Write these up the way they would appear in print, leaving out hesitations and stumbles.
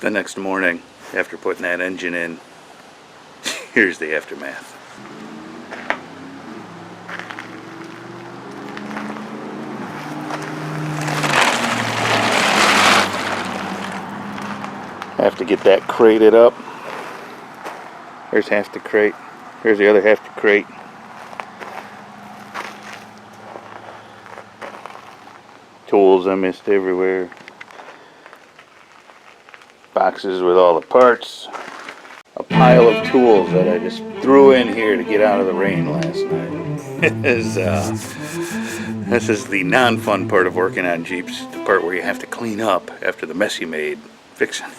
The next morning, after putting that engine in, here's the aftermath. I have to get that crated up. There's half the crate. Here's the other half the crate. Tools I missed everywhere. Boxes with all the parts. A pile of tools that I just threw in here to get out of the rain last night. This is the non-fun part of working on Jeeps, the part where you have to clean up after the mess you made fixing it.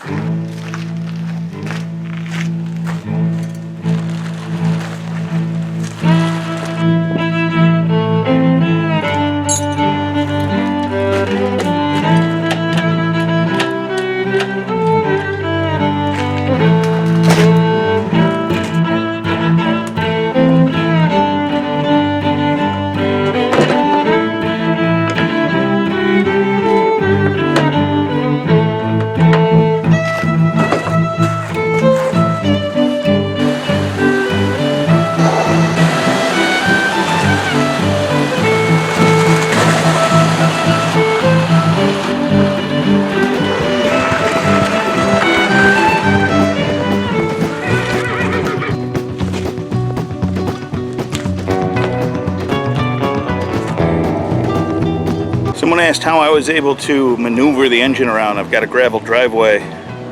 Someone asked how I was able to maneuver the engine around. I've got a gravel driveway,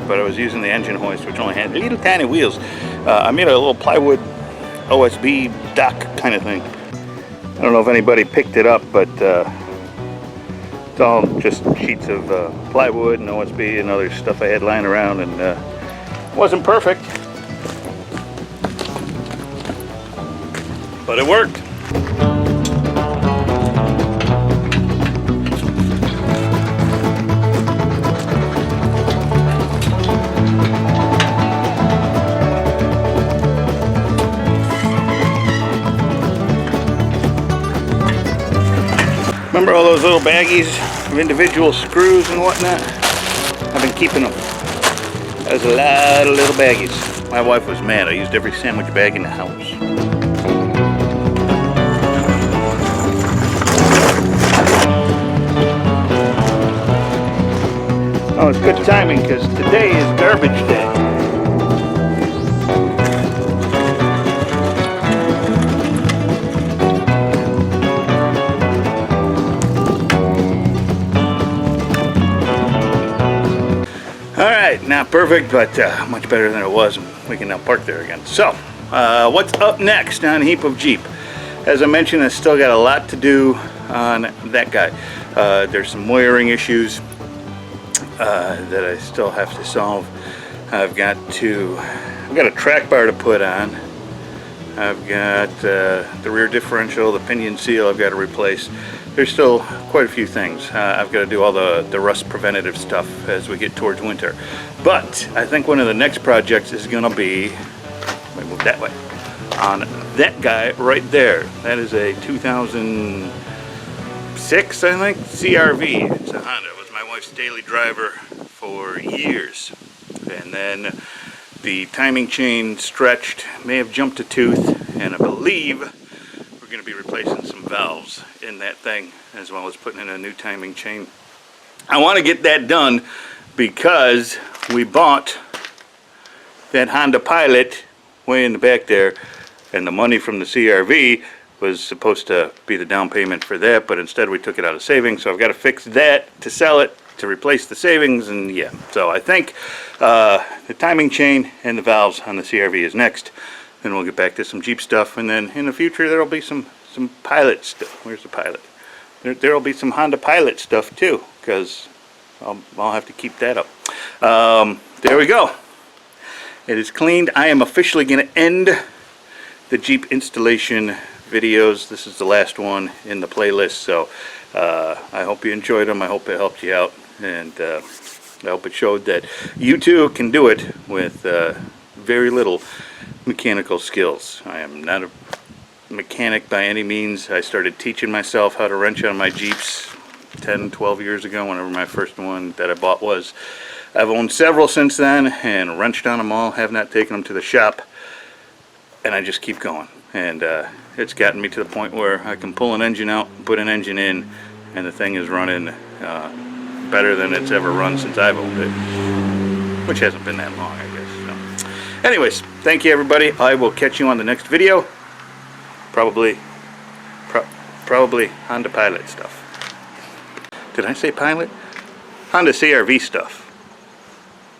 but I was using the engine hoist, which only had little tiny wheels. I made a little plywood OSB dock kind of thing. I don't know if anybody picked it up, but it's all just sheets of plywood and OSB and other stuff I had lying around, and it wasn't perfect, but it worked. Remember all those little baggies of individual screws and whatnot? I've been keeping them. There's a lot of little baggies. My wife was mad. I used every sandwich bag in the house. Oh, it's good timing because today is garbage day. Alright, not perfect, but much better than it was. We can now park there again. So, what's up next on Heap of Jeep? As I mentioned, I still got a lot to do on that guy. There's some wiring issues that I still have to solve. I've got a track bar to put on. I've got the rear differential, the pinion seal I've got to replace. There's still quite a few things. I've got to do all the rust preventative stuff as we get towards winter. But I think one of the next projects is going to be, let me move that way, on that guy right there. That is a 2006, I think, CRV. It's a Honda. It was my wife's daily driver for years. And then the timing chain stretched, may have jumped a tooth, and I believe we're going to be replacing some valves in that thing, as well as putting in a new timing chain. I want to get that done because we bought that Honda Pilot way in the back there, and the money from the CRV was supposed to be the down payment for that, but instead we took it out of savings, so I've got to fix that to sell it, to replace the savings, and yeah. So I think the timing chain and the valves on the CRV is next. Then we'll get back to some Jeep stuff, and then in the future there'll be some Pilot stuff. Where's the Pilot? There'll be some Honda Pilot stuff too, because I'll have to keep that up. There we go. It is cleaned. I am officially going to end the Jeep installation videos. This is the last one in the playlist, so I hope you enjoyed them. I hope it helped you out, and I hope it showed that you too can do it with very little mechanical skills. I am not a mechanic by any means. I started teaching myself how to wrench on my Jeeps 10, 12 years ago, whenever my first one that I bought was. I've owned several since then and wrenched on them all, have not taken them to the shop, and I just keep going. And it's gotten me to the point where I can pull an engine out, put an engine in, and the thing is running better than it's ever run since I've owned it, which hasn't been that long, I guess. So, anyways, thank you everybody. I will catch you on the next video. Probably Honda Pilot stuff. Did I say Pilot? Honda CRV stuff.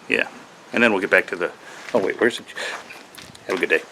Yeah. And then we'll get back to the... Oh wait, where's it? Have a good day.